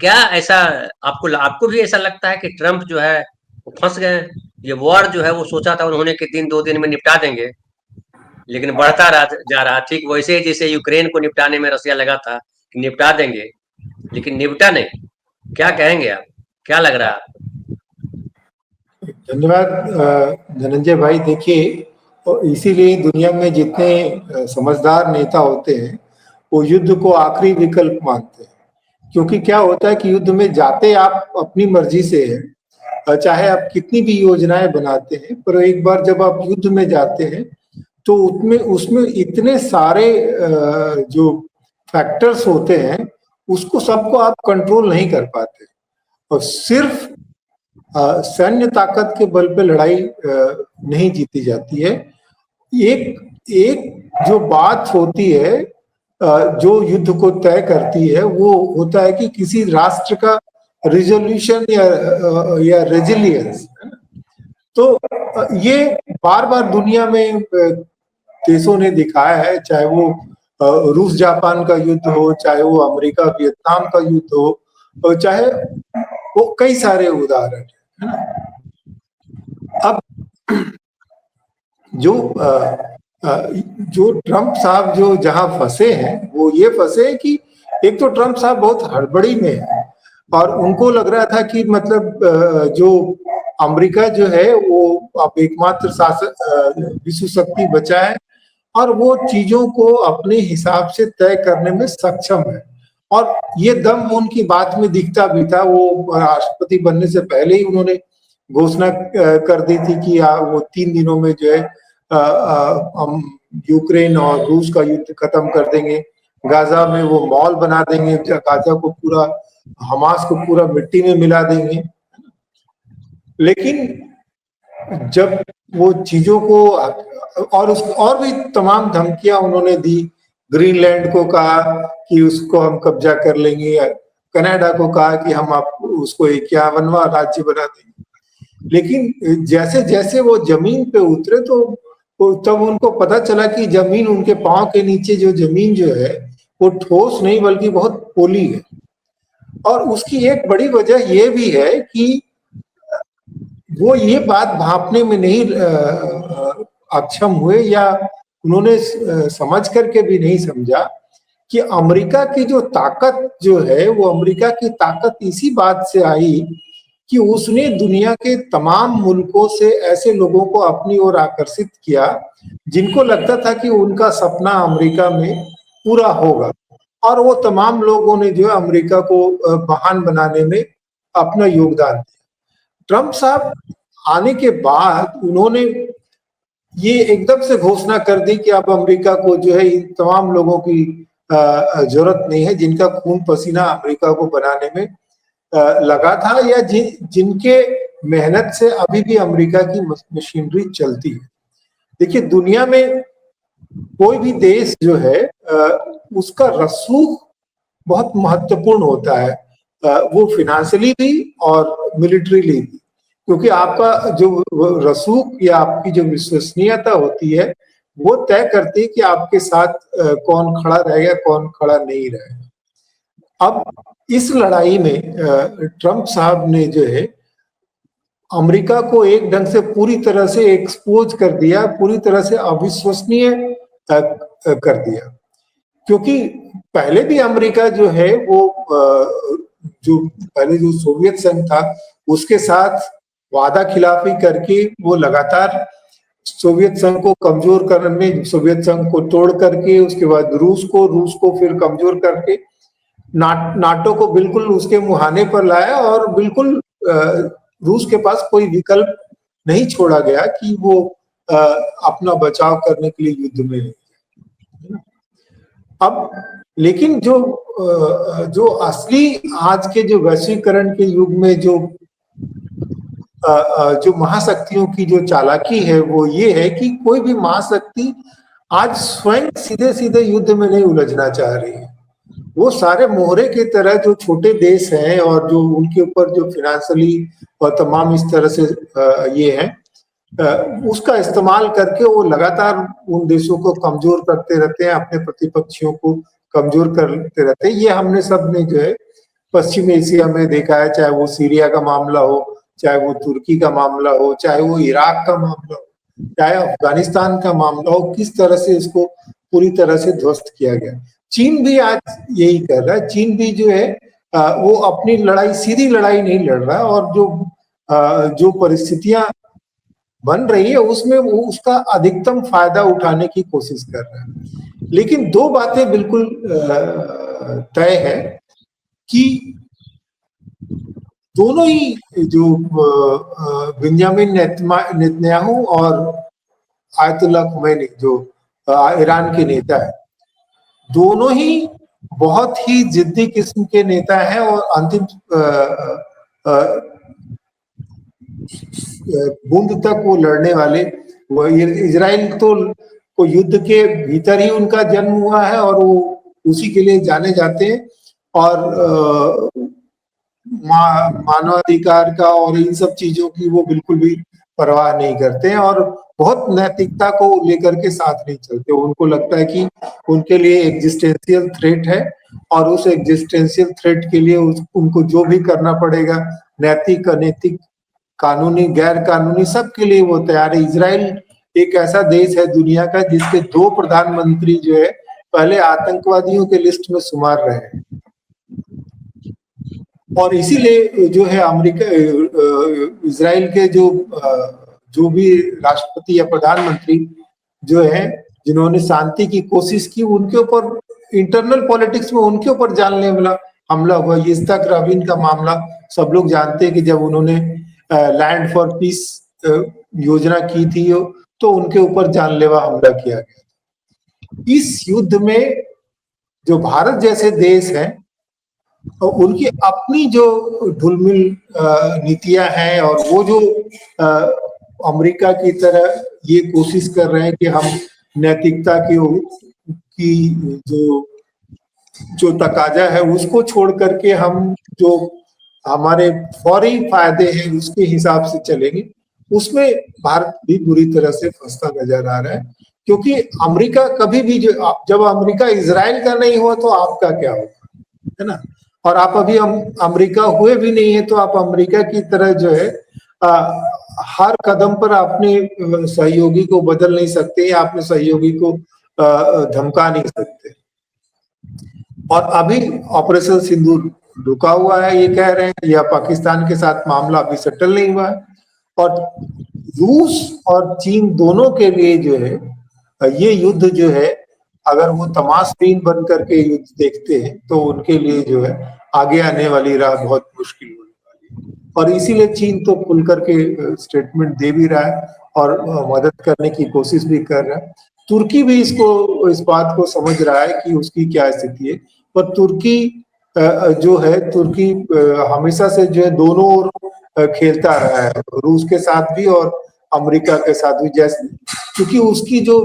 क्या ऐसा आपको आपको भी ऐसा लगता है कि ट्रम्प जो है वो फंस गए हैं? ये वॉर जो है वो सोचा था उन्होंने कि दिन 2 दिन में निपटा देंगे, लेकिन बढ़ता जा रहा, ठीक वैसे ही जैसे यूक्रेन को निपटाने में रसिया लगा था कि निपटा देंगे, लेकिन निपटा नहीं। क्या कहेंगे आप? क्या लग रहा है आपको? धन्यवाद धनंजय भाई। देखिए, और इसीलिए दुनिया में जितने समझदार नेता होते हैं वो युद्ध को आखिरी विकल्प मानते हैं। क्योंकि क्या होता है कि युद्ध में जाते आप अपनी मर्जी से हैं, चाहे आप कितनी भी योजनाएं बनाते हैं, पर एक बार जब आप युद्ध में जाते हैं तो उसमें उसमें इतने सारे जो फैक्टर्स होते हैं उसको सबको आप कंट्रोल नहीं कर पाते। और सिर्फ सैन्य ताकत के बल पे लड़ाई नहीं जीती जाती है। एक एक जो बात होती है जो युद्ध को तय करती है वो होता है कि किसी राष्ट्र का रिजोल्यूशन या रेजिलियंस। तो ये बार बार दुनिया में देशों ने दिखाया है, चाहे वो रूस जापान का युद्ध हो, चाहे वो अमेरिका वियतनाम का युद्ध हो, और चाहे वो कई सारे उदाहरण है ना। अब जो जो ट्रम्प साहब जो जहां फंसे हैं वो ये फंसे हैं कि एक तो ट्रम्प साहब बहुत हड़बड़ी में है और उनको लग रहा था कि मतलब जो अमेरिका जो है वो अब एकमात्र शासक विश्व शक्ति बचा है और वो चीजों को अपने हिसाब से तय करने में सक्षम है। और ये दम उनकी बात में दिखता भी था। वो राष्ट्रपति बनने से पहले ही उन्होंने घोषणा कर दी थी कि वो 3 दिनों में जो है हम यूक्रेन और रूस का युद्ध खत्म कर देंगे, गाजा में वो मॉल बना देंगे, गाजा को पूरा, हमास को पूरा मिट्टी में मिला देंगे। लेकिन जब वो चीजों को और भी तमाम धमकियां उन्होंने दी। ग्रीनलैंड को कहा कि उसको हम कब्जा कर लेंगे, कनाडा को कहा कि हम आप उसको 51वां राज्य बना देंगे। लेकिन जैसे जैसे वो जमीन पे उतरे तो तब उनको पता चला कि जमीन उनके पांव के नीचे जो जमीन जो है वो ठोस नहीं बल्कि बहुत पोली है। और उसकी एक बड़ी वजह ये भी है कि वो ये बात भांपने में नहीं अक्षम हुए या उन्होंने समझ करके भी नहीं समझा कि अमेरिका की जो ताकत जो है वो अमेरिका की ताकत इसी बात से आई कि उसने दुनिया के तमाम मुल्कों से ऐसे लोगों को अपनी ओर आकर्षित किया जिनको लगता था कि उनका सपना अमेरिका में पूरा होगा। और वो तमाम लोगों ने जो है अमेरिका को महान बनाने में अपना योगदान दिया। ट्रम्प साहब आने के बाद उन्होंने ये एकदम से घोषणा कर दी कि अब अमेरिका को जो है इन तमाम लोगों की जरूरत नहीं है जिनका खून पसीना अमेरिका को बनाने में लगा था या जिनके मेहनत से अभी भी अमेरिका की मशीनरी चलती है। देखिए, दुनिया में कोई भी देश जो है उसका रसूख बहुत महत्वपूर्ण होता है, वो फिनेंशियली भी और मिलिट्रीली भी। क्योंकि आपका जो रसूख या आपकी जो विश्वसनीयता होती है वो तय करती है कि आपके साथ कौन खड़ा रहेगा, कौन खड़ा नहीं रहेगा। अब इस लड़ाई में ट्रम्प साहब ने जो है अमेरिका को एक ढंग से पूरी तरह से एक्सपोज कर दिया, पूरी तरह से अविश्वसनीय कर दिया। क्योंकि पहले भी अमेरिका जो है वो जो पहले जो सोवियत संघ था उसके साथ वादा खिलाफी करके वो लगातार सोवियत संघ को कमजोर करने, सोवियत संघ को तोड़ करके उसके बाद रूस को फिर कमजोर करके नाटो को बिल्कुल उसके मुहाने पर लाया और बिल्कुल रूस के पास कोई विकल्प नहीं छोड़ा गया कि वो अपना बचाव करने के लिए युद्ध में। अब लेकिन जो असली आज के जो वैश्वीकरण के युग में जो महाशक्तियों की जो चालाकी है वो ये है कि कोई भी महाशक्ति आज स्वयं सीधे सीधे युद्ध में नहीं उलझना चाह रही है। वो सारे मोहरे की तरह जो छोटे देश हैं और जो उनके ऊपर जो फिनेंशियली और तमाम इस तरह से ये है उसका इस्तेमाल करके वो लगातार उन देशों को कमजोर करते रहते हैं, अपने प्रतिपक्षियों को कमजोर करते रहते हैं। ये हमने सब ने जो है पश्चिम एशिया में देखा है, चाहे वो सीरिया का मामला हो, चाहे वो तुर्की का मामला हो, चाहे वो इराक का मामला हो, चाहे अफगानिस्तान का मामला हो, किस तरह से इसको पूरी तरह से ध्वस्त किया गया। चीन भी आज यही कर रहा है। चीन भी जो है वो अपनी लड़ाई, सीधी लड़ाई नहीं लड़ रहा, और जो परिस्थितियां बन रही है उसमें वो उसका अधिकतम फायदा उठाने की कोशिश कर रहा है। लेकिन दो बातें बिल्कुल तय है कि दोनों ही जो बेंजामिन नेतन्याहू और आयतुल्लाह खुमैनी जो ईरान के नेता है, दोनों ही बहुत ही जिद्दी किस्म के नेता हैं और अंतिम बूंद तक वो लड़ने वाले। वो इजराइल तो को युद्ध के भीतर ही उनका जन्म हुआ है और वो उसी के लिए जाने जाते हैं, और मानवाधिकार का और इन सब चीजों की वो बिल्कुल भी परवाह नहीं करते हैं, और बहुत नैतिकता को लेकर के साथ नहीं चलते। उनको लगता है कि उनके लिए एग्जिस्टेंशियल थ्रेट है, और उस एग्जिस्टेंशियल थ्रेट के लिए उनको जो भी करना पड़ेगा, नैतिक, अनैतिक, कानूनी, गैर कानूनी, सबके लिए वो तैयार है। इजराइल एक ऐसा देश है दुनिया का जिसके 2 प्रधानमंत्री जो है पहले आतंकवादियों के लिस्ट में शुमार रहे हैं, और इसीलिए जो है अमेरिका, इजराइल के जो भी राष्ट्रपति या प्रधानमंत्री जो है जिन्होंने शांति की कोशिश की, उनके ऊपर इंटरनल पॉलिटिक्स में उनके ऊपर जानलेवा हमला हुआ। इस्ताक राबिन का मामला सब लोग जानते हैं कि जब उन्होंने लैंड फॉर पीस योजना की थी तो उनके ऊपर जानलेवा हमला किया गया। इस युद्ध में जो भारत जैसे देश हैं और उनकी अपनी जो ढुलमिल नीतियां हैं, और वो जो अमेरिका की तरह ये कोशिश कर रहे हैं कि हम नैतिकता की जो तकाजा है उसको छोड़ करके हम जो हमारे फौरी फायदे हैं उसके हिसाब से चलेंगे, उसमें भारत भी बुरी तरह से फंसता नजर आ रहा है। क्योंकि अमेरिका कभी भी जब अमेरिका इजराइल का नहीं हुआ तो आपका क्या होगा, है ना। और आप अभी अमेरिका हुए भी नहीं है तो आप अमेरिका की तरह जो है हर कदम पर अपने सहयोगी को बदल नहीं सकते, या अपने सहयोगी को धमका नहीं सकते। और अभी ऑपरेशन सिंदूर रुका हुआ है, ये कह रहे हैं, या पाकिस्तान के साथ मामला अभी सेटल नहीं हुआ है। और रूस और चीन दोनों के लिए जो है ये युद्ध जो है, अगर वो तमाशबीन बन करके युद्ध देखते हैं तो उनके लिए जो है आगे आने वाली राह बहुत मुश्किल होने वाली है। और इसीलिए चीन तो खुल करके स्टेटमेंट दे भी रहा है और मदद करने की कोशिश भी कर रहा है। तुर्की भी इस बात को समझ रहा है कि उसकी क्या स्थिति है, पर तुर्की जो है, तुर्की हमेशा से जो है दोनों ओर खेलता रहा है, रूस के साथ भी और अमेरिका के साथ भी। जैसे क्योंकि उसकी जो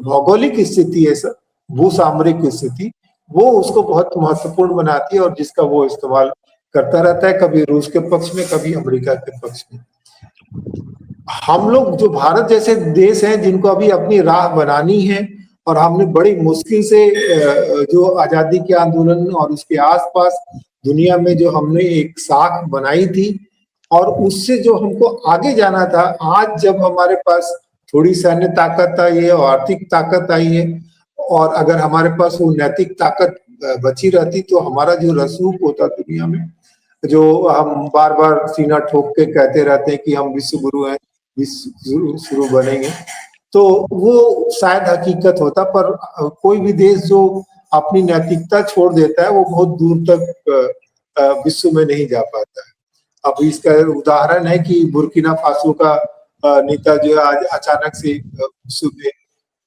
भौगोलिक स्थिति है, भूसामरिक स्थिति, वो उसको बहुत महत्वपूर्ण बनाती है, और जिसका वो इस्तेमाल करता रहता है, कभी रूस के पक्ष में, कभी अमेरिका के पक्ष में। हम लोग जो भारत जैसे देश हैं जिनको अभी अपनी राह बनानी है, और हमने बड़ी मुश्किल से जो आजादी के आंदोलन और उसके आसपास दुनिया में जो हमने एक साख बनाई थी, और उससे जो हमको आगे जाना था, आज जब हमारे पास थोड़ी सैन्य ताकत आई है और आर्थिक ताकत आई है, और अगर हमारे पास वो नैतिक ताकत बची रहती तो हमारा जो रसूख होता दुनिया में, जो हम बार बार सीना ठोक के कहते रहते हैं कि हम विश्व गुरु हैं, विश्व शुरू बनेंगे, तो वो शायद हकीकत होता। पर कोई भी देश जो अपनी नैतिकता छोड़ देता है वो बहुत दूर तक विश्व में नहीं जा पाता है। अब इसका उदाहरण है कि बुर्किना फासो का नेता जो है आज अचानक से विश्व में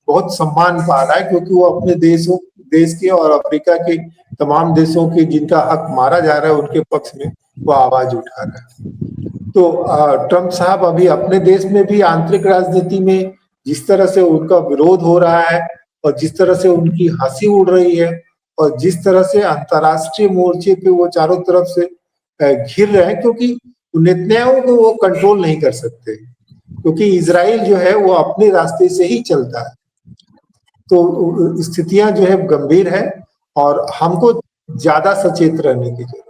बहुत सम्मान पा रहा है, क्योंकि वो अपने देश के और अफ्रीका के तमाम देशों के जिनका हक मारा जा रहा है उनके पक्ष में वो आवाज उठा रहा है। तो ट्रंप साहब अभी अपने देश में भी आंतरिक राजनीति में जिस तरह से उनका विरोध हो रहा है, और जिस तरह से उनकी हंसी उड़ रही है, और जिस तरह से अंतर्राष्ट्रीय मोर्चे पे वो चारों तरफ से घिर रहे हैं, क्योंकि नेतन्याहू को वो कंट्रोल नहीं कर सकते, क्योंकि इजराइल जो है वो अपने रास्ते से ही चलता है। तो स्थितियां जो है गंभीर है, और हमको ज्यादा सचेत रहने की जरूरत है।